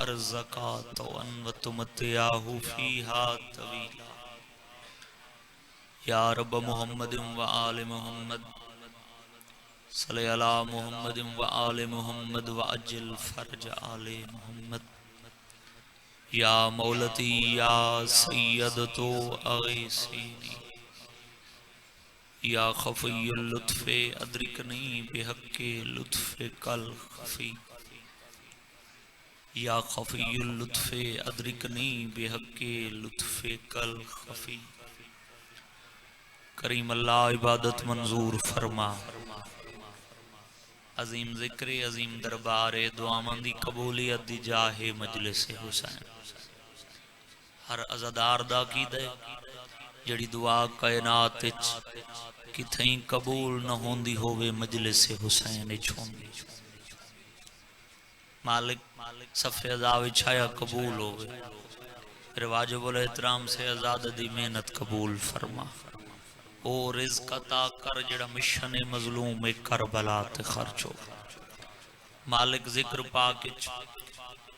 الزکاة وان وتمتعه فيها طویلا یا رب محمد و آل محمد صلی علی محمد و آل محمد و اجل فرج آل محمد یا مولتی یا سیدتو اغیثینی یا خفی اللطف ادرکنی بحق لطف کل خفی یا خفی اللطف ادرکنی بحق لطف کل خفی کریم اللہ عبادت منظور فرما عظیم ذکر عظیم دربار دعاواں دی قبولیت دی جاہ مجلس حسین ہر عزادار دا عقیدہ جڑی دعا کائنات وچ کتھیں قبول نہ ہوندی ہووے مجلس حسین وچ ہوندی مالک صفحے ادا وچ آیا قبول ہووے پھر واجب الاحترام سے آزاد دی محنت قبول فرما او رزق عطا کر جڑا مشن مظلوم کربلا تے خرچ ہو مالک ذکر پاک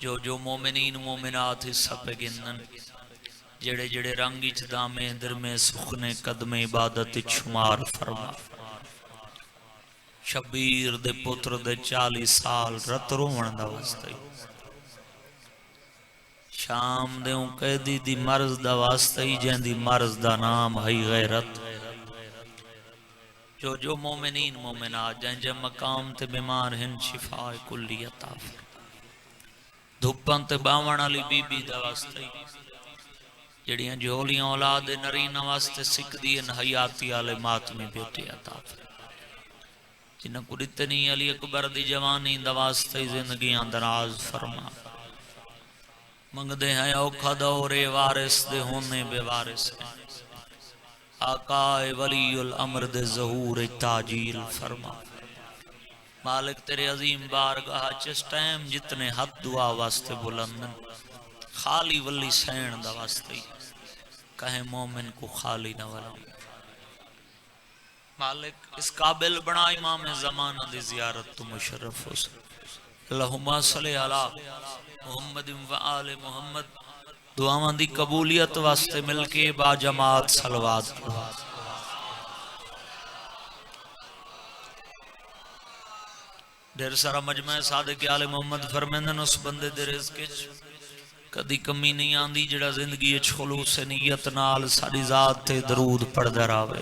جو جو مومنین مومنات حصہ پہ گنن جڑے جڑے رنگ اچ دامے در میں سخنے قدم عبادت شمار فرما شبیر دے پتر دے 40 سال رت رومن دا واسطے شام دے قیدی دی مرض دا واسطے جن دی مرض دا نام ہے غیرت جو جو مومنین مومنات جن جن مقام تے بیمار ہن شفاء کلی عطا دھپن تے باون علی بی بی دا واسطے جڑیاں جھولیاں اولاد نرینہ واسطے سکھ دین حیاتی آلے ماتمی بیٹی عطا جنہ کو اتنی علی اکبر دی جوانی دا واسطے زندگیاں دراز فرما منگ دے ہیں اوکھا دورے وارث دے ہونے بے وارث ہیں آقا ولی الامر دے ظہور تاجیل فرما مالک تیرے عظیم بارگاہ چس ٹائم جتنے حد دعا واسطے بلندن خالی ولی سین دا واسطے کہیں مومن کو خالی نہ ولا مالک اس قابل بنا امام زمانہ دی زیارت تو مشرف ہو سکے اللہم صلی علی محمد و آل محمد دعاواں دی قبولیت واسطے مل کے با جماعت صلوات پڑھو ڈیر سارا مجمع صادق آل محمد فرمیندن اس بندے دے رزق کدی کمی نہیں آندی جڑا زندگی خلوص نیت نال ساری ذات تے درود پڑھدا رہے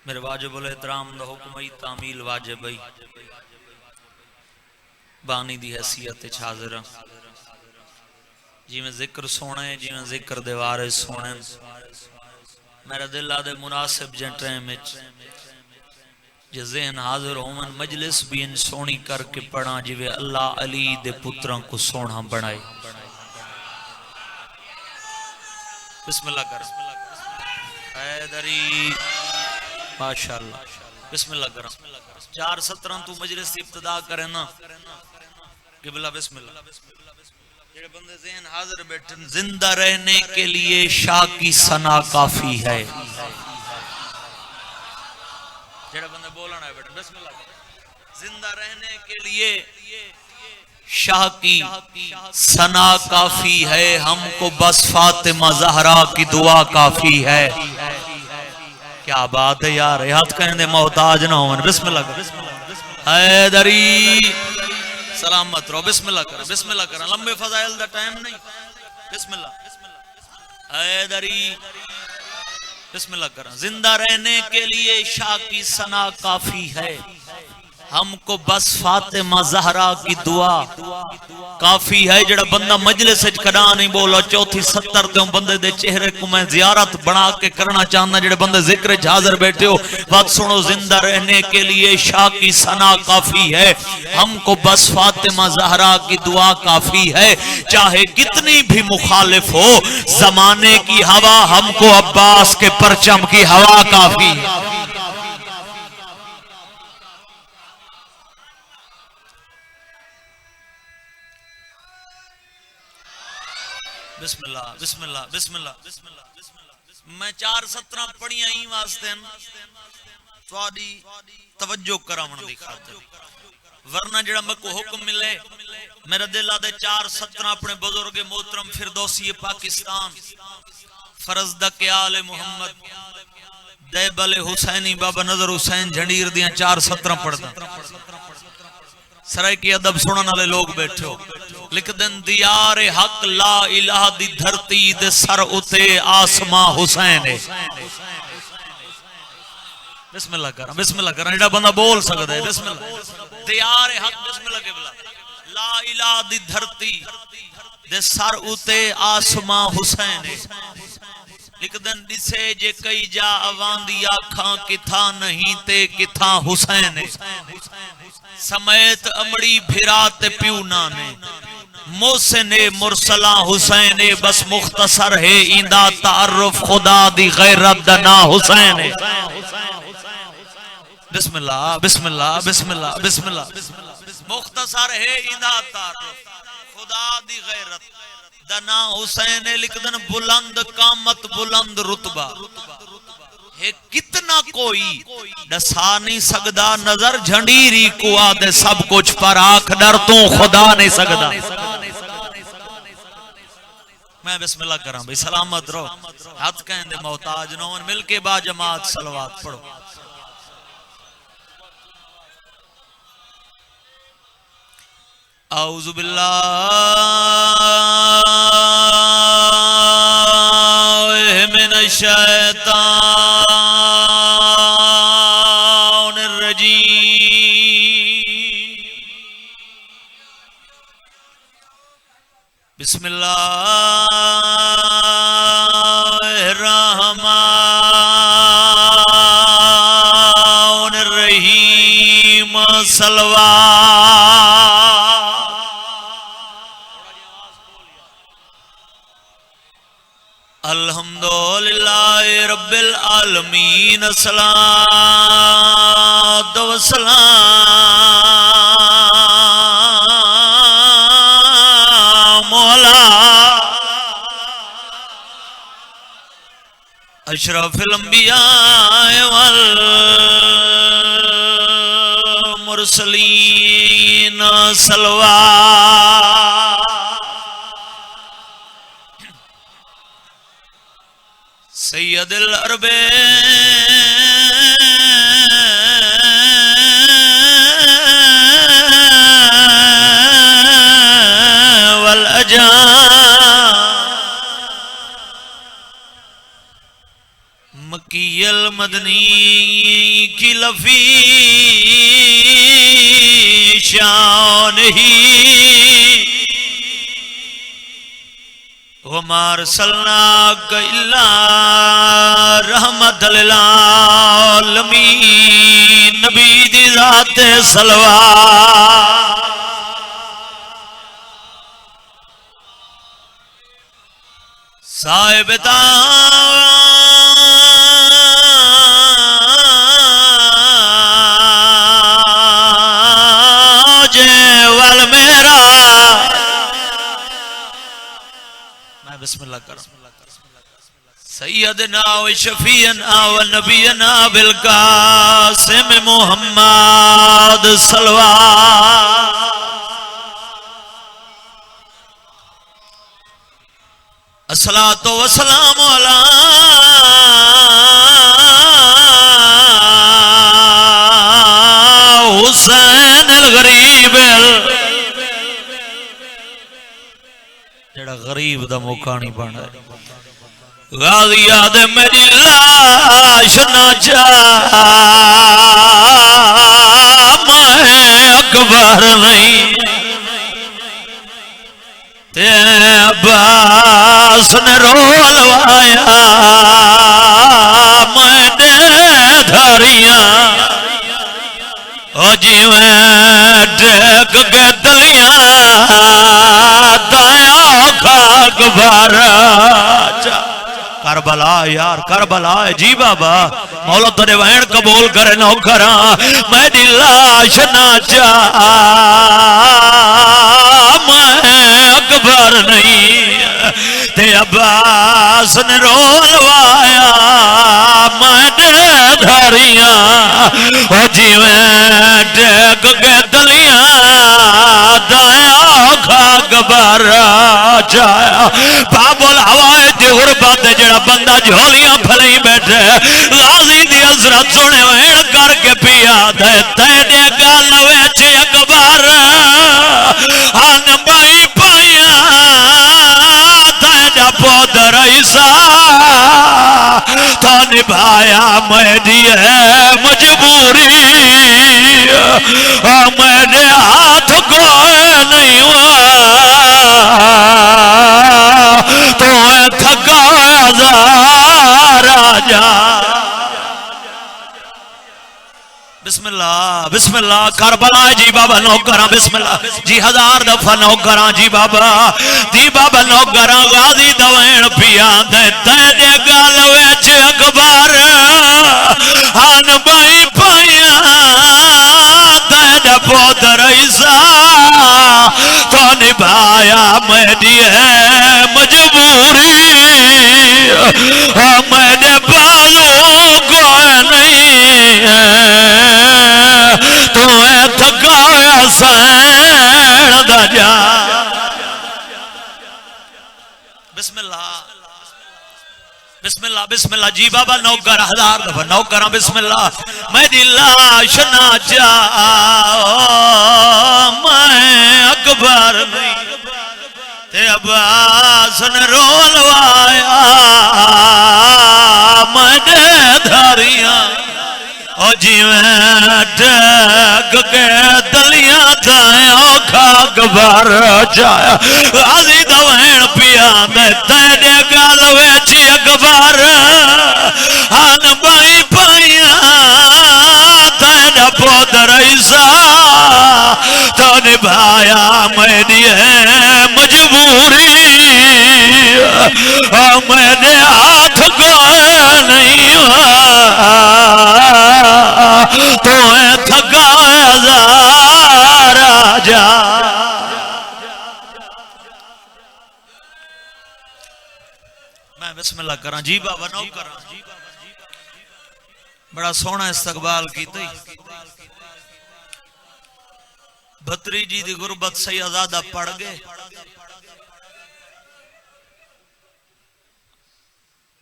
میرے واجب الاحترام دا حکم ای تعمیل واجب ای بانی دی حیثیت حاضر جی میں ذکر سونے جی میں ذکر دے وارث سونے میرا دل آدھے مناسب جن ٹائم جی ذہن حاضر ہومن مجلس بھی ان سونی کر کے پڑھا جی وے اللہ علی دے پتران کو سونا بنائے بسم اللہ کر حیدری ماشاءاللہ بسم اللہ کرم 4:17 تو مجلس کی ابتدا کریں نا قبلہ بسم اللہ جڑے بندے ذہن حاضر بیٹھن زندہ رہنے کے لیے شاہ کی ثنا کافی ہے جڑے بندے بولنا ہے بیٹھن بسم اللہ زندہ رہنے کے لیے شاہ کی ثنا کافی ہے ہم کو بس فاطمہ زہرا کی دعا کافی ہے کیا بات ہے یار ہاتھ کہیں دے محتاج نہ ہوں بسم اللہ کر حیدری سلامت رہو بسم اللہ کر بسم اللہ کر لمبے فضائل دا ٹائم نہیں بسم اللہ حیدری بسم اللہ کر زندہ رہنے کے لیے شاہ کی ثنا کافی ہے ہم کو بس فاطمہ زہرا کی دعا کافی ہے جڑا بندہ مجلس وچ کھڑا نہیں بولو چوتھی 70 تے بندے دے چہرے کو میں زیارت بنا کے کرنا چاہنا جڑے بندے ذکر وچ حاضر بیٹھے ہو بات سنو زندہ رہنے کے لیے شاہ کی ثنا کافی ہے ہم کو بس فاطمہ زہرا کی دعا کافی ہے چاہے کتنی بھی مخالف ہو زمانے کی ہوا ہم کو عباس کے پرچم کی ہوا کافی ہے بسم اللہ بسم اللہ بسم اللہ میں 4:17 پڑھیاں ہی واسطے تواڈی توجہ کراون دی خاطر، ورنہ جڑا میں کو حکم ملے میرا دل آدھے 4:17 اپنے بزرگ محترم فردوسی پاکستان فرزدق آل محمد دیبل حسینی بابا نظر حسین جھنڈیر دیاں 4:17 پڑھدا سرائے کی ادب سنن والے لوگ بیٹھے ہو لکھ دن دیار حق لا الہ دی دھرتی دے سر اتے آسماں حسین ہے۔ بسم اللہ کرنا بسم اللہ کرنا جڑا بندہ بول سکتا ہے بسم اللہ دیار حق بسم اللہ کے بلا لا الہ دی دھرتی دے سر اتے آسماں حسین ہے۔ لکھ دن دسے جے کئی جا اوان دی آکھاں کتھا نہیں تے کتھا حسین ہے، سمیت امڑی بھرات پیو نانے محسن مرسلہ حسین بس مختصر ہے ایندہ تعرف خدا دی غیرت دنا حسین ہے۔ بسم اللہ بسم اللہ بسم اللہ بسم اللہ مختصر ہے ایندہ تعرف خدا دی غیرت دنا حسین لکھ دن بلند قامت بلند رتبہ ہے کتنا کوئی ڈسا نہیں سکدا نظر جھنڈیری کو آدھے سب کچھ پر آنکھ ڈر تو خدا نہیں سکدا۔ میں بسم اللہ کراں بھئی سلامت رہو ہاتھ کہیں دے محتاج نون مل کے با جماعت صلوات پڑھو۔ اعوذ باللہ من الشیطان الرجیم بسم اللہ الرحمن الرحیم صلوات الحمدللہ رب العالمین الصلاة والسلام علی اشرف الانبیاء والمرسلین صلوات سید العرب والأجام مکی المدنی کی لفی شان ہی وَمَا أَرْسَلْنَاكَ إِلَّا رَحْمَةً لِلْعَالَمِينَ نبی دی ذات صلوات صاحب تاج والمیرا بسم اللہ کرم سیدنا و شفیعنا و نبینا بالقاسم محمد صلوات الصلاة والسلام علی حسین الغریب جڑا غریب دا موقع نہیں بنا غازی یاد میری لاش نہ جا میں اکبر نہیں تے عباس نے رولوایا میں نے دھاریاں جی میں ڈیک کے دلیاں دایا خاک بارا کربلا یار کربلا جی بابا مولا تیرے وین قبول کرے نو کراں میں دی لاش نہ جا میں اکبر نہیں تے عباس نے رولوایا میں دھاریاں او جیویں ڈگ کے دلیاں دایا کھاگ بارا جایا باب الہوائے دی غربت جڑا بندہ جھولیاں پھلیں بیٹھے غازی دی حضرت سنے وین کر کے پیا دے تینے گال ویچے اکبر ہن بائی پائیاں تینا پودر عیسیٰ تو نبھایا میری ہے مجبوری میرے ہاتھ کوئی نہیں ہوا تو تھکا ہزار جا بسم اللہ کربلا جی بابا نوکراں بسم اللہ جی ہزار دفعہ نوکراں جی بابا دی بابا نوکراں غازی دوین پیا دے تینے گال ویچ اکبر ہن بائی پائیاں تینے پودر عیسیٰ تو نبھایا میری ہے مجبوری میرے بازو کوئی نہیں تو اے تھکایا سین دا جا بسم اللہ جی بابا نوکر ہزار دفعہ نوکراں بسم اللہ میں دی لاش نہ جا میں اکبر نہیں تے عباس نے رولوایا میں دھاریاں او جیویں ڈگ کے دلیاں دایا کھاگ بار جایا غازی دوین پیا میں تینے گال ویچی اکبر ہن بائی پائیاں تینا پودر عیسیٰ تو نبھایا میری ہے مجبوری میرے ہاتھ کوئی نہیں ہوا تو تھکا ہزار جا میں بسم اللہ کراں جی بابا نو کراں بڑا سونا استقبال کیتے بھتریجی دی غربت سیدزادہ پڑھ گئے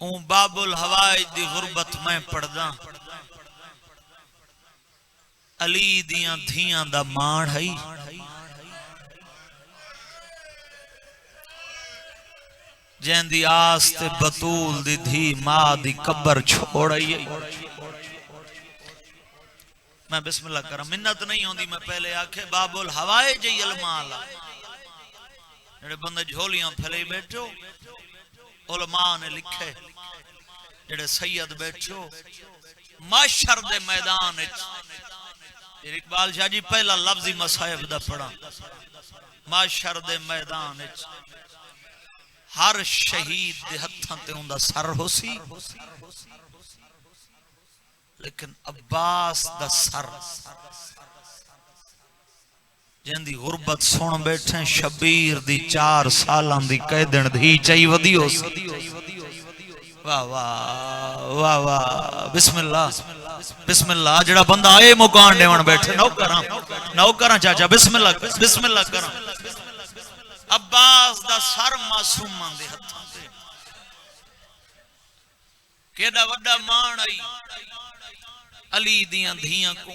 اون باب الہوائے دی غربت میں پڑھ دا علی دیاں دھیاں دا ماڑ ہے جین دی آستے بطول دی دھی ماں دی قبر چھوڑائی میں بسم اللہ کرم منت نہیں ہوندی میں پہلے آکھے باب الہوائے جی المالا جڑے بندے جھولیاں پھلے بیٹھو علماء نے لکھے جڑے سید بیٹھو معاشر دے میدان اقبال شاہ جی پہلا لفظی مصائب دا پڑھا معاشر دے میدان ہر شہید دے ہتھاں تے ہوندا سر ہو سی لیکن عباس دا سر جن دی غربت سن بیٹھے شبیر دی 4 سالان دی قیدن دھی چاہی ودی ہو سی واہ واہ واہ واہ بسم اللہ جڑا بندہ آئے مکان ڈیون بیٹھے نو کراں چاچا بسم اللہ کراں عباس دا سر معصومان دے ہتھاں تے کیڑا وڈا مان آئی علی دیاں دھیاں کو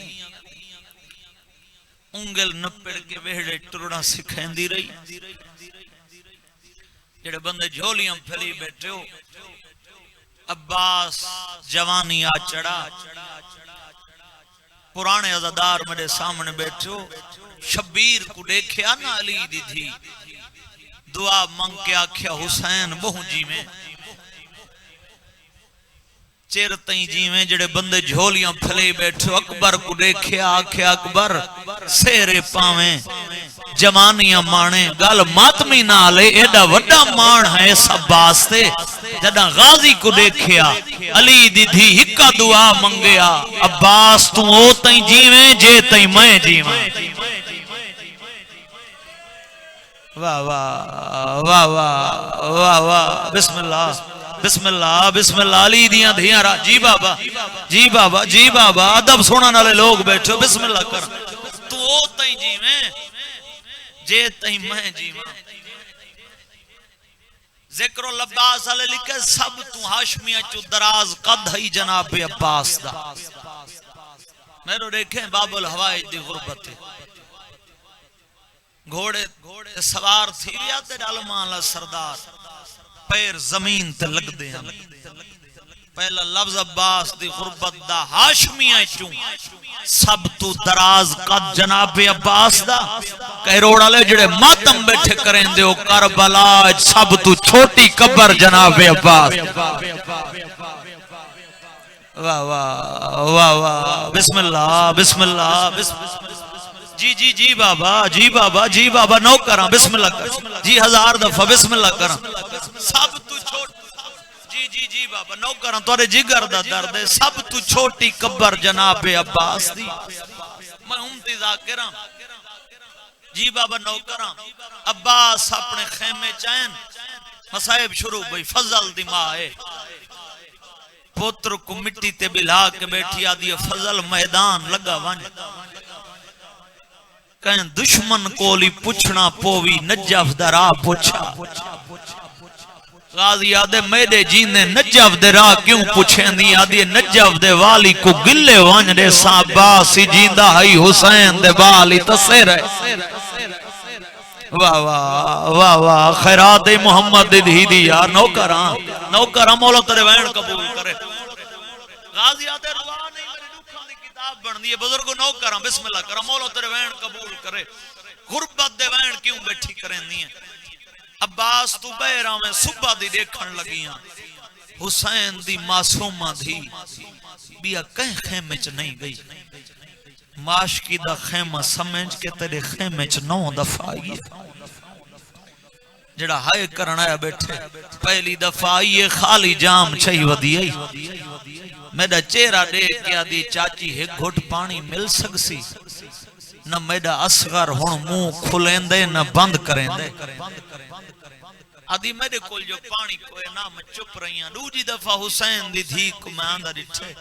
انگل نپڑ کے وہڑے ٹرڑا سکھیندی رہی جڑے بندے جھولیاں پھلی بیٹھے ہو عباس جوانی آ چڑھا پرانے عزادار میرے سامنے بیٹھے ہو شبیر کو دیکھیا نا علی دی تھی دعا منگ کے آکھیا حسین بہو جی میں چیر تئیں جی میں جڑے بندے جھولیاں پھلے بیٹھو اکبر کو دیکھے آکھیا اکبر سیرے پاویں جمانیاں مانے گل ماتمی نالے ایڈا وڈا مان ہے سب باستے جڑا غازی کو دیکھیا علی دی دھی ہکا دعا منگیا عباس تو او تئیں جی میں جے تئیں میں جی میں واہ واہ واہ واہ واہ واہ بسم اللہ بسم اللہ بسم اللہ علی دیاں دھیاں را جی بابا جی بابا جی بابا ادب سونا نالے لوگ بیٹھو بسم اللہ کر تو او تائیں جی میں جے تائیں میں جی میں ذکر العباس علیہ لکھے سب تو ہاشمیہ چو دراز قد ہی جناب عباس دا میرے دیکھیں باب الحوائج دی غربت گھوڑے سوار تھی ویا تے علماء سردار پیر زمین تے لگ دے ہیں پہلا لفظ عباس دی غربت دا ہاشمیہ چوں سب تو دراز قد جناب عباس دا کہروڑا لے جڑے ماتم بیٹھے کریں دے ہو کربلا سب تو چھوٹی قبر جناب عباس واہ واہ واہ واہ بسم اللہ بسم اللہ بسم اللہ جی جی جی بابا جی بابا جی بابا نو کراں بسم اللہ کر جی ہزار دفعہ بسم اللہ کراں سب تو چھوٹ جی جی جی بابا نو کراں تورے جگر دا درد ہے سب تو چھوٹی قبر جناب عباس دی میں امتی ذاکراں جی بابا نو کراں عباس اپنے خیمے چین مصائب شروع بھئی فضل دی ماں ہے پوتر کو مٹی تے بلا کے بیٹھی آدھی فضل میدان لگا ون کہیں دشمن کولی پوچھنا پووی نجف درا پوچھا غازی آدھے میرے جینے نجف درا کیوں پوچھیں دی آدھی نجف دے والی کو گلے وان دے ساباسی جیندہ ہی حسین دے والی تصیر ہے واہ واہ واہ واہ خیرات محمد دھی دی یار نو کراں مولا تیرے وین قبول کرے غازی آدھے روا نہیں میرے دکھاں دی کتاب بن دی ہے بزرگو نو کراں بسم اللہ کراں مولا تیرے وین قبول کرے غربت دے وین کیوں بیٹھی کریں دی ہیں عباس تو بہرہ میں صبح دی دیکھن لگیاں حسین دی معصومہ دھی بیا کہیں خیمے چ نہیں گئی معاشقی دا خیمہ سمجھ کے تیرے خیمے چ 9 دفعہ آئیے جڑا ہائے کرنا ہے بیٹھے پہلی دفعہ آئیے خالی جام چھئی ودی آئی میڈا چہرہ دیکھ کیا دی چاچی ایک گھٹ پانی مل سکسی نہ میڈا اصغر ہون منہ کھلیں دے نہ بند کریں دے آدھی میرے کول جو پانی کوئے نام چپ رہی ہیں دوجی دفعہ حسین دی دھی کو میں آندہ ڈٹھے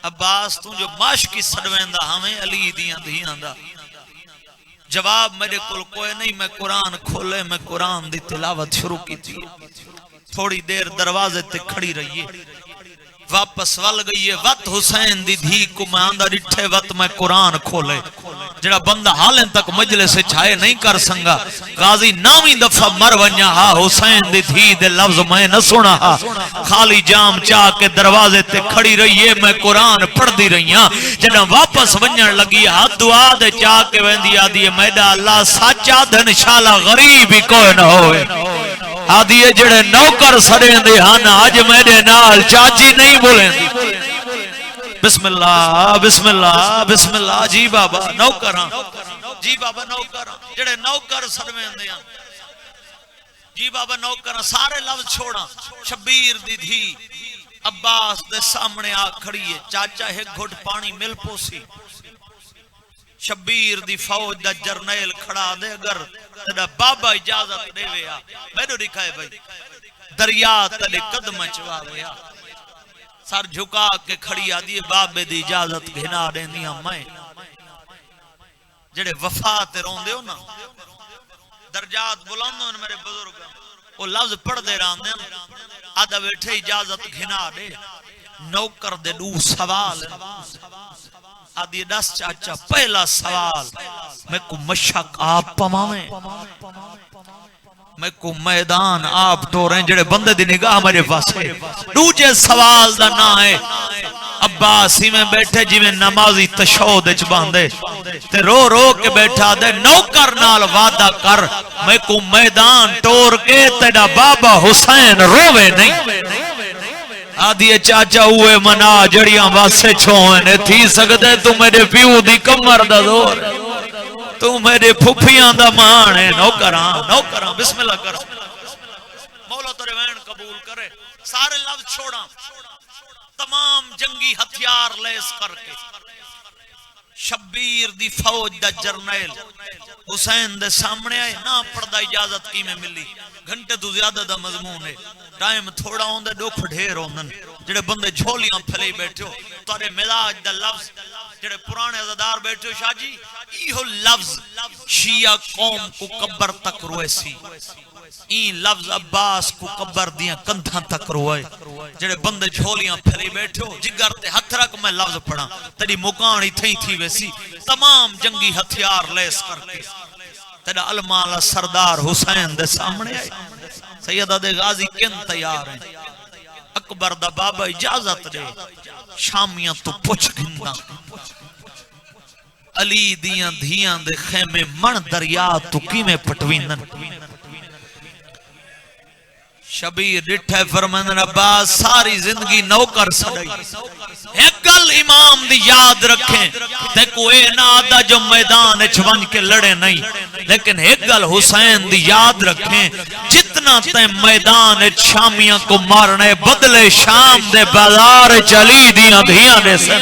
عباس تو جو ماش کی سڑویندہ ہمیں علی دیاں دھیاں دا جواب میرے کول کوئے نہیں میں قرآن کھولے میں قرآن دی تلاوت شروع کی تھی تھوڑی دیر دروازے تے کھڑی رہیے واپس ول گئی ہے وقت حسین دی دھی کو میں آندہ ڈٹھے وقت میں قرآن کھولے جڑا بندہ حالیں تک مجلس چھائے نہیں کر سنگا غازی نامی دفعہ مر ونیا ہا حسین دی دھی دے لفظ میں نہ سنا ہا خالی جام چاہ کے دروازے تے کھڑی رہی ہے میں قرآن پڑھ دی رہی ہاں جنہاں واپس ونیاں لگی ہا دعا دے چاہ کے ویندی آدھی میڈا اللہ سچا دن شالا غریب ہی کوئی نہ ہوئے آدھی جڑے نوکر سڑیں دے ہاں آج میرے نال چاچی نہیں بولیں دی بسم اللہ بسم اللہ بسم اللہ جی بابا نوکراں جی بابا نوکراں جڑے نوکر سڑیں دے ہاں جی بابا نوکراں سارے لفظ چھوڑاں شبیر دی دھی عباس دے سامنے آ کھڑی ہے چاچا ایک گھٹ پانی مل پوسی شبیر دی فوج دا جرنیل کھڑا دے اگر تیرا بابا اجازت دے ویا میں نے دکھائے بھائی دریا تلے قدم چوا ویا سر جھکا کے کھڑی آدھی بابے دی اجازت گھنا دیں دیا میں جڑے وفات رون دے ہو نا درجات بلاندوں ان میرے بزرگ وہ لفظ پڑھ دے رہاں دے آدھا بیٹھے اجازت گھنا دے نوکر دے دو سوال آدھی دس چاچا پہلا سوال میں کو مشک آپ پماویں میں کو میدان آپ ٹوریں جڑے بندے دی نگاہ میرے پاس ہے دوجے سوال دا نا ہے عباسی میں بیٹھے جی میں نمازی تشہود اچ باندے تے رو رو کے بیٹھا دے نوکر نال وعدہ کر میں کو میدان ٹور کے تیڑا بابا حسین روے نہیں آدھی چاچا ہوئے منا جڑیاں واسے چھوئے تھی سکتے تو میرے پیو دی کمر دا دور تو میرے پھپیاں دا مان ہے نوکراں بسم اللہ کر مولا تیرے وین قبول کرے سارے لفظ چھوڑاں تمام جنگی ہتھیار لیس کر کے شبیر دی فوج دا جرنیل حسین دے سامنے آئے نہ پڑھدا اجازت کی میں ملی گھنٹے تو زیادہ دا مضمون ہے ٹائم تھوڑا ہوندے دکھ ڈھیر ہوندن جڑے بندے جھولیاں پھلے بیٹھے ہو تارے مزاج دا لفظ جڑے پرانے عزادار بیٹھے ہو شاہ جی ایہو لفظ شیعہ قوم کو قبر تک روئے سی این لفظ عباس کو قبر دیاں کندھاں تک روئے جڑے بندے جھولیاں پھلے بیٹھے ہو جگر تے ہتھ رکھ میں لفظ پڑھا تیری مکانی تھی ویسی تمام جنگی ہتھیار لیس کر کے تیرا علماء سردار حسین دے سامنے آئے سیدہ دے غازی کن تیار ہیں اکبر دا بابا اجازت دے شامیاں تو پوچھ گھندہ علی دیاں دھیاں دے خیمے من دریا تو کیمیں پٹوینن شبیر ڈٹھے فرمندن عباس ساری زندگی نوکر سڑائی ایک گل امام دی یاد رکھیں تے کوئی نادا جو میدان چھون کے لڑے نہیں لیکن ایک گل حسین دی یاد رکھیں جتنا تے میدان شامیاں کو مارنے بدلے شام دے بازار چلی دیاں دھیاں دے سن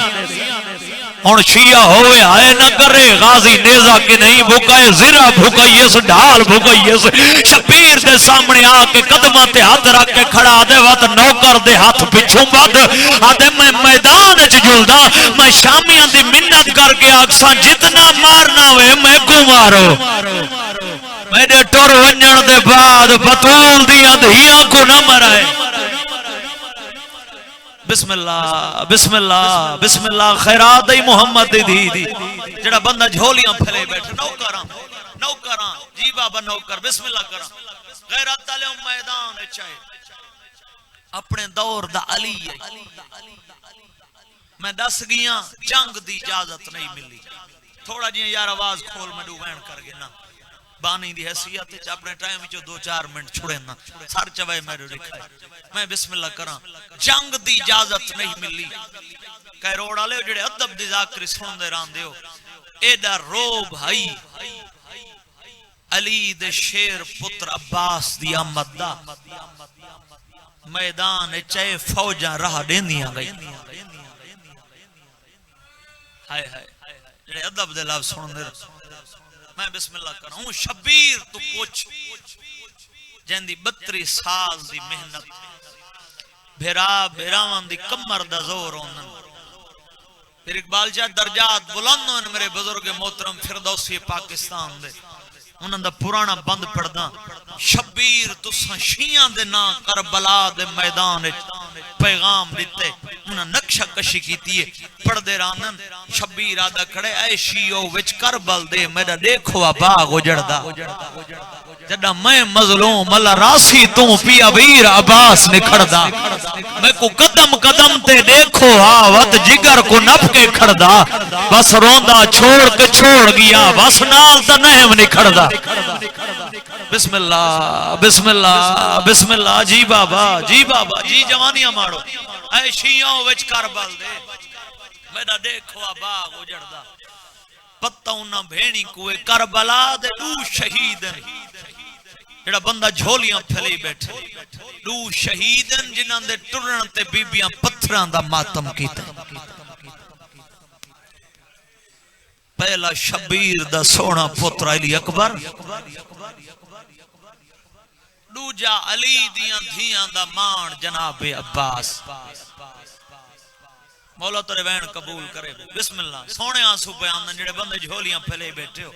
ہون شیعہ ہوئے آئے نہ کرے غازی نیزہ کی نہیں بھوکائے زرہ بھوکائیے سے ڈھال بھوکائیے سے شبیر دے سامنے آکے قدمہ تے ہاتھ رکھ کے کھڑا دے وقت نوکر دے ہاتھ پچھوں بد آدھے میں میدان جلدا میں شامیاں دی منت کر کے آکساں جتنا مارنا ہوئے میں کو مارو میرے ٹور ونجن دے بعد بطول دیاں دھیاں کو نہ مرائے بسم اللہ بسم اللہ بسم اللہ خیرات دی محمد دی جڑا بندہ جھولیاں پھلے بیٹھے نوکراں جی بابا نوکر بسم اللہ کرا غیرت علیہ میدان چاہے اپنے دور دا علی ہے میں دس گیاں جنگ دی اجازت نہیں ملی تھوڑا جی یار آواز کھول میں ڈوبین کر گئے نا بانی دی حیثیت اپنے ٹائم جو 2-4 منٹ چھوڑے نا سر چوائے میرے رکھائے میں بسم اللہ کرا جنگ دی اجازت نہیں ملی کہہ روڑا لے جڑے ادب دی ذاکری سن دے ران دے ہو ایڈا رو بھائی علی دے شیر پتر عباس دی آمد دا میدان چاہے فوجاں راہ دیندیاں گئی ہائے ہائے جڑے ادب دے لفظ سن دے میں بسم اللہ کرا ہوں شبیر تو پوچھ جن دی 32 سال دی محنت بھیراوان دی کمر دا زور ہونن پھر اقبال جا درجات بلند ہون میرے بزرگ محترم فردوسی پاکستان دے انہاں دا پرانا بند پڑھدا شبیر تساں شیعاں دے نا کربلا دے میدان پیغام دیتے انہاں نقشہ کشی کیتی ہے پڑھ دے رانن شبیر آدھا کھڑے اے شیعو وچ کربل دے میرا دیکھو باغ اجڑدا جڑا میں مظلوم اللہ راسی تو پیا ویر عباس نکھڑدا میں کو قدم قدم تے دیکھو آوت جگر کو نپ کے کھڑدا بس روندا چھوڑ کے چھوڑ گیا بس نال تا نہم نکھڑدا بسم اللہ بسم اللہ بسم اللہ جی بابا جی جوانیاں مارو اے شیعوں وچ کربل دے میرا دیکھو باغ اجڑدا پتہ انہاں بھینی کوئے کربلا دے دو شہیدن جڑا بندہ جھولیاں پھلے بیٹھے دو شہیدن جنہاں دے ٹرن تے بیبیاں پتھران دا ماتم کیتا پہلا شبیر دا سونا پتر علی اکبر دوجا علی دیاں دھیاں دا مان جناب عباس مولا تیرے وین قبول کرے بسم اللہ سونے آنسو پہ آمدن جڑے بندے جھولیاں پھلے بیٹھے ہو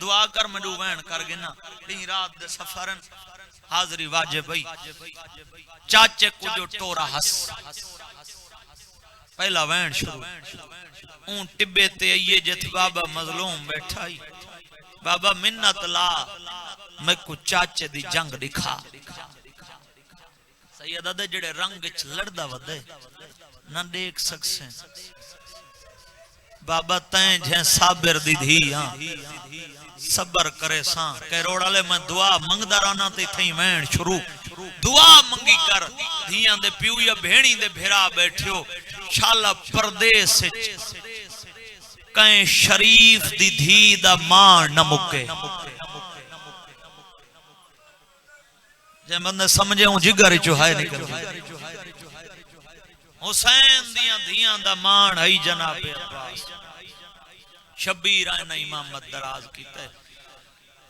دعا کر میں ڈو وین کر گنا دین رات دے سفرن حاضری واجب بھئی چاچے کو جو ٹورا ہس پہلا وین شروع اون ٹبے تے یہ جت بابا مظلوم بیٹھائی بابا منت لا میں کو چاچے دی جنگ دکھا سیدہ دے جڑے رنگ چ لڑدا ودے نہ دیکھ سکسیں بابا تین جھیں صابر دی دھی صبر کرے ساں کہ روڑا لے میں دعا منگ دارانا تے تھیں وین شروع دعا منگی کر دھیاں دے پیو یا بھینی دے بھیرا بیٹھیو شالا پردے سے کہیں شریف دی دھی دا مان نہ مکے جے بندے سمجھے ہوں جگر چوہائے نکل حسین دیاں دھیاں دا مان ہے جناب عباس شبیر آئینہ امامت دراز کیتا ہے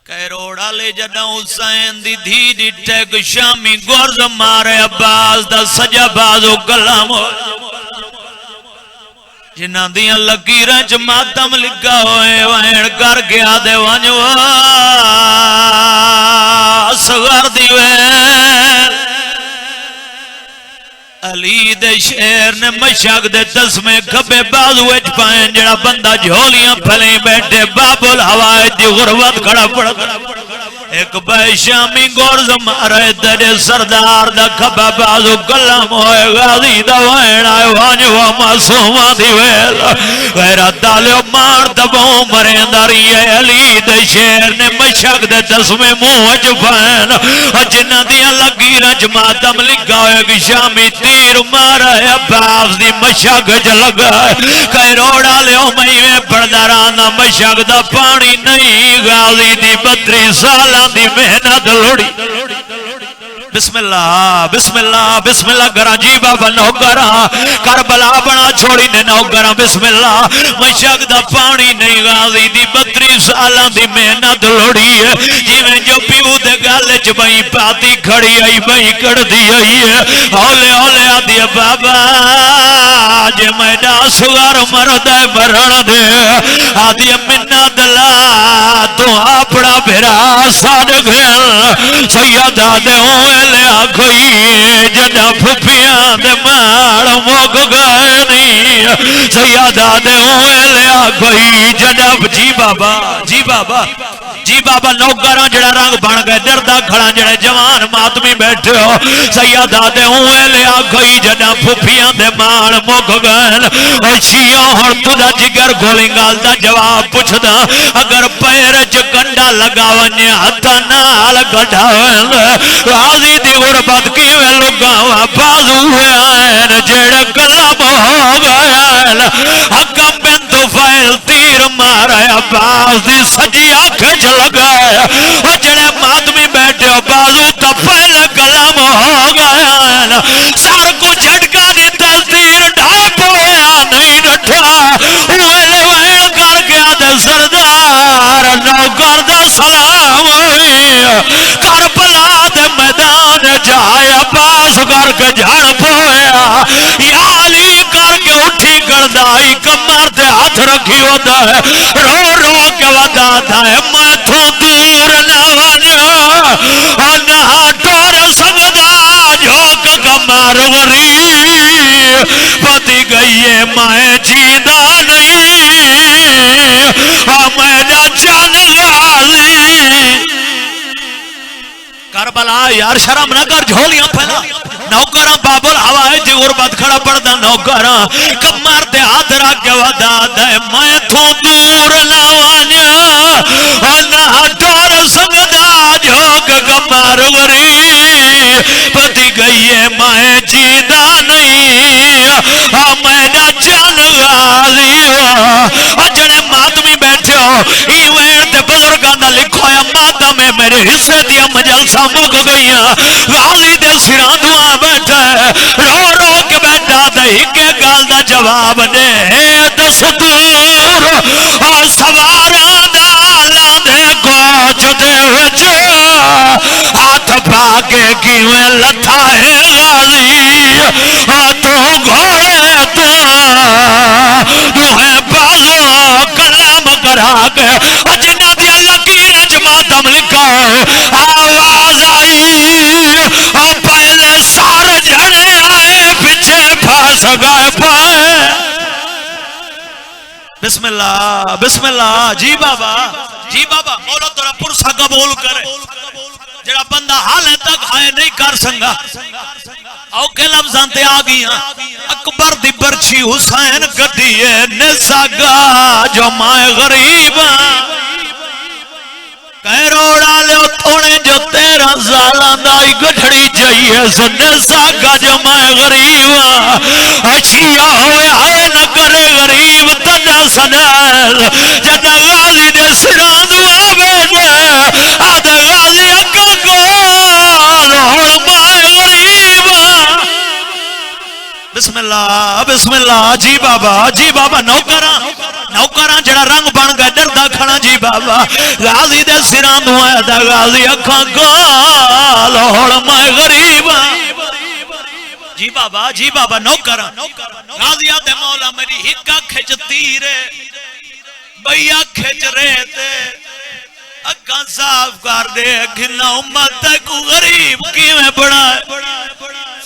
کیروڑا لے جڑا حسین دی دھی ڈٹھے کہ شامی گورز مارے عباس دا سجا بازو کلام ہو جنہ دیاں لکیریں چ ماتم لکھا ہوئے وین کر گیا دے وانجوا صغر دی وین علی دے شیر نے مشاق دے تسمے کھبے بازو اچ پائیں جڑا بندہ جھولیاں پھلیں بیٹھے باب الہوائے دی غربت کھڑا پڑا ایک بے شامی گورز مارے تیرے سردار دا کھبا بازو کلم ہوئے غازی دا وین آئے وانجوا معصومہ دی ویل غیرت دالیو مار دبوں مرے داری علی دے شیر نے مشاق دے تسمے منہ اچ پائیں جنہ دیا لگی رج ماتم لگا ہوئے کہ شامی تیر مارا ہے عباس دی مشاق چ لگا ہے کیروڑا لیو میں پردارانا مشاق دا پانی نہیں غازی دی 32 سالہ دی محنت لوڑی بسم اللہ بسم اللہ بسم اللہ گرا جی بابا نوکرا کربلا بنا چھوڑی نے نوکرا بسم اللہ مشاق دا پانی نہیں غازی دی 32 سالہ دی محنت لوڑی ہے جی میں جو پیو دے گالے چ بھئی پاتی کھڑی آئی بھئی کڑ دی آئی ہے ہولے ہولے آدھی بابا جے میں دا سوار مرد ہے برن دے آدھی منہ دلا تو اپنا بھرا صادق ہے سیدہ دے ہوئے لیا کوئی جنہ پھپیاں دے مار موک گئے نہیں سیدہ دے ہوئے لیا کوئی جنہ جی بابا جی بابا جی بابا نوکراں جڑا رنگ بن گئے ڈردا کھڑا جڑے جوان ماتمی بیٹھے ہو سیدہ دے ہوئے لیا کوئی جنہ پھپیاں دے مار موک گئے او شیعہ ہن تدا جگر گولی گال دا جواب پوچھدا اگر پیر چ کنڈا لگا ونجے ہتھاں نال کڈھاویں غازی دی غربت کیویں لگاواں بازو ہیں جڑے کلم ہو گئے حکم بن طفیل تیر مارا عباس دی سجی آنکھ چ لگایا او جڑے ماتمی بیٹھے ہو بازو تا پہلا کلم ہو گیا سر کو جھٹکا دیتا تیر ڈھائی پویا نہیں نٹھا ویلے ویل کر گیا دے سردار نوکر دا سلام ہوئی کربلا دے میدان جائے عباس کر کے جھڑ پویا یا علی کر کے اٹھی کردائی کمر دے ہاتھ رکھی ہوتا ہے رو رو کے ودا تھا ہے میں تو دور نہ ونیا نہ ٹور سمدا جھوک کمر وری پتی گئی ہے میں جیندہ نہیں میں نہ چل غازی کربلا یار شرم نہ کر جھولیاں پھیلا نوکراں باب الہوائے دی غربت کھڑا پڑدا نوکراں کمر تے ہاتھ رکھ کے ودا دے میں تو دور نہ ونیا نہ ٹور سمدا جھوک کمر وری پتی گئی ہے میں جیندہ نہیں میں نہ چل غازی جڑے ماتمی بیٹھے ہو ایویں تے بزرگاں دا لکھو ہے ماتم میرے حصے دیا مجلسہ مک گئیاں غازی دے سراں دعا بیٹھا ہے رو رو کے بیٹھا دے ہکے گال دا جواب دے دستور سواراں دا دے گوچ دے وچ ہاتھ پا کے کیویں لتھا ہے غازی تو گھوڑے تو ہے بازو کلام کرا کے جنہ دیا لکیر چ ماتم لکھا آواز آئی پہلے سار جڑے آئے پیچھے پھاس گئے پائے بسم اللہ جی بابا مولا ترا پرسا قبول کرے جڑا بندہ حالے تک ہائے نہیں کر سنگا اوکے لفظاں تے آ گیاں اکبر دی برچھی حسین کٹیے نساگا جو مائے غریباں کیروڑا لے تھوڑے جو 13 سالاں دائی گٹھڑی چاہیے سنے ساگا جو مائے غریباں اچھیا ہوئے آئے نہ کرے غریب تنہ سنال جنہ غازی نے سران دعا بیٹھے آدھے غازی اکا گول ہون مائے غریباں بسم اللہ جی بابا نوکراں جڑا رنگ بن بابا غازی دے سراں تو آیا دا غازی اکھاں گال ہوڑ میں غریب جی بابا نوکراں غازی آدھے مولا میری ہکا کھچتی رے بھیا کھچ رہے تے اکھاں صاف کر دے گھنا امت تے کو غریب کیویں بڑا ہے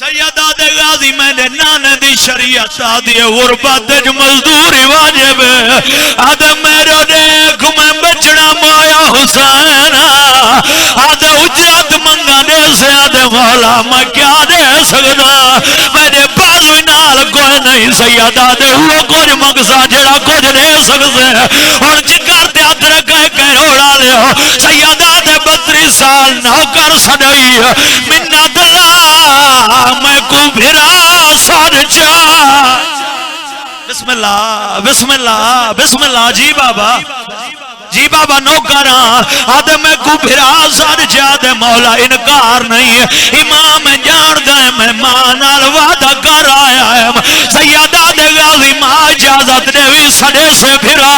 سیدہ دے غازی میں نے نانے دی شریعت آدھی غربت جو مزدوری واجب ہے آدھے میرے دیکھ میں بچڑا مایا حسین آدھے اجرت منگا دے سے آدھے مولا میں کیا دے سکتا میرے پاس بھی نال کوئی نہیں سیدہ دے وہ کچھ مقصد جڑا کچھ دے سکتے اور جگر دے ادھر کہے کروڑا لے ہو سیدہ دے 32 سال نوکر سڑئی منت لا میں کو بھرا سار چاہ بسم اللہ جی بابا نوکراں آدھے میں کو بھرا سار چاہ دے مولا انکار نہیں ہے امام جان گئے میں ماں نال وعدہ کر آیا ہے سیدہ دے غازی ماں اجازت دے بھی سڑے سے بھرا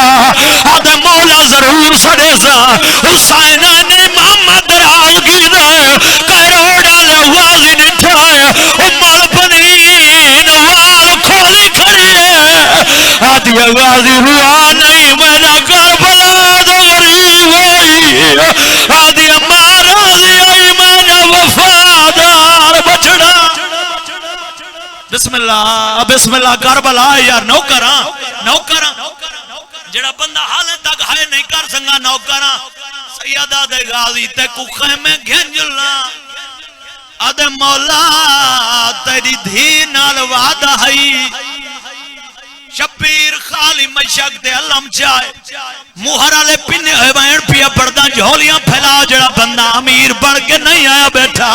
آدھے مولا ضرور سڑے سا حسین نے محمد راز کی دے کروڑا لے غازی نٹھائے امال بنین وال کھولی کھڑی ہے آدھی غازی ہوا نہیں میرا کربلا دے غریب ہوئی آدھی مارا دی آئی میں وفادار بچڑا بسم اللہ کربلا یار نوکراں جڑا بندہ حالے تک ہے نہیں کر سنگا نوکراں سیدہ دے غازی تے کو خیمے گھنجلنا آدھے مولا تیری دھی نال وعدہ ہے شبیر خالی مشک دے علم چاہے موہر آلے پینے ہوئے بین پیا پردہ جھولیاں پھیلا جڑا بندہ امیر بڑھ کے نہیں آیا بیٹھا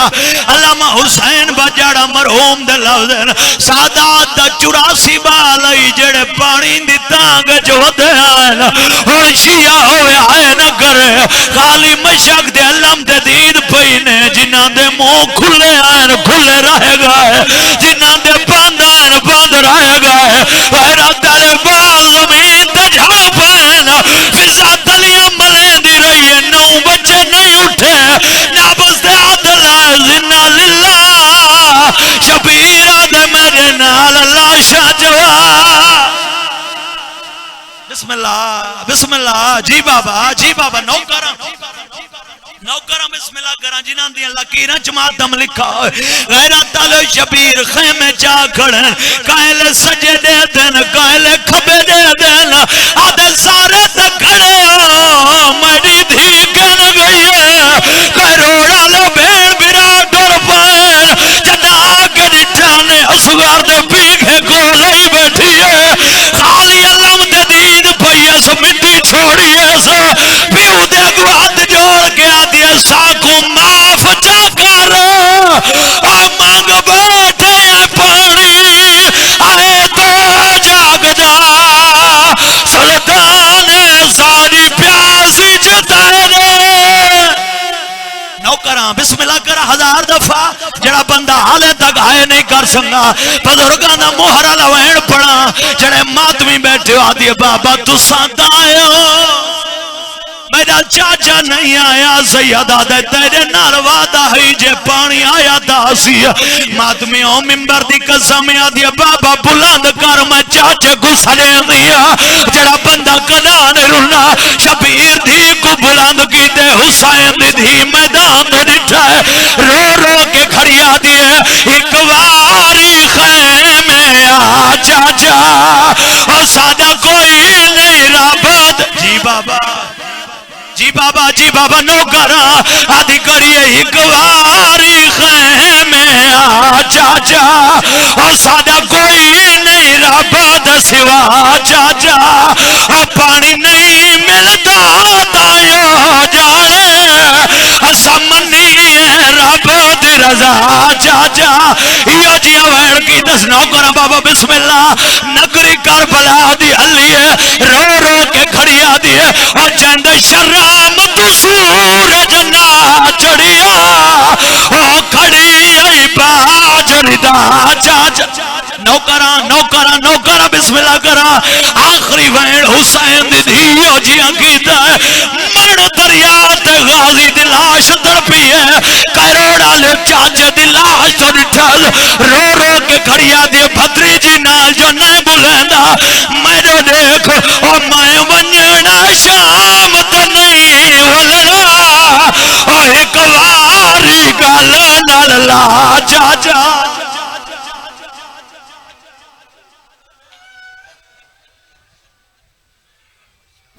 علامہ حسین بجڑا مرحوم دے لفظن سادات دا 84 بالائی جڑے پانی دی تانگ جو دے آئین اور شیعہ ہوئے آئے نہ کرے خالی مشک دے علم دے دید پینے جنہ دے منہ کھلے آئین کھلے رہے گئے جنہ دے بند آئین بند رہے گئے ویرہ تارے بال زمین تے جھڑ پائن فضا تلیاں ملیں دی رہی ہے 9 بچے نہیں اٹھے نابز دے عدل زنہ للہ شبیرہ دے میرے نال اللہ شاہ جواب بسم اللہ جی بابا نوکراں بسم اللہ کراں جنہاں دی لکیراں چ ماتم لکھا ہوئے غیرت والے شبیر خیمے چا کھڑن کائل سجے دے دین کائل کھبے دے دین آدھے سارے تے کھڑے میری دھی گن گئی ہے کروڑا لو بھیڑ برا ڈر پائے جدا آگے ڈٹھانے اصغر دے پیگھے کو لئی بیٹھی ہے خالی علم دے دید پیس مٹی چھوڑی ایسا پیو دے گوات جوڑ کے آدھی ساکو معاف چا کر مانگ بیٹھے پانی آئے تو جاگ جا سلطان ساری پیاسی جتانے نوکراں بسم اللہ کرا 1000 دفعہ جڑا بندہ حالے تک آئے نہیں کر سنگا بزرگاں دا موہرہ لوین پڑا جڑے ماتمی بیٹھے ہو آدھی بابا تو ساتھ آئے ہو میرا چاچا نہیں آیا سیدہ دے تیرے نال وعدہ ہے جے پانی آیا داسی ماتمیوں ممبر دی قسم آدھی بابا بلند کر میں چاچے کو سجے دیا جڑا بندہ کدا نہیں رنا شبیر دھی کو بلند کی دے حسین دی دھی میدان دے ڈٹھا ہے رو رو کے کھڑی آدھی ہے ایک واری خیمے آ چاچا اور سادہ کوئی نہیں رابط جی بابا نوکراں آدھی کریے ایک واری خیمے آ چاچا اور سادہ کوئی نہیں رابط سوا چاچا اور پانی نہیں ملتا تائیو جانے سمنی رابط رضا چاچا یہ جی ویڑ کی دس نوکراں بابا بسم اللہ نگری کربلا دی علیہ رو رو کے کھڑی آدھی ہے اور چند شرام تو سورج نہ چڑھیا او کھڑی ای باج ردا چاچا نوکراں بسم اللہ کرا آخری وین حسین دی دھیو جی انگیتا ہے غازی دی لاش تڑپی ہے کروڑ والے چاچے دی لاش تو ڈٹھل رو رو کے کھڑیا دی بھتری جی نال جو نہیں بلیندا میرے دیکھ او میں ونجنا شام تے نہیں ولنا او ایک واری گل نال لا جا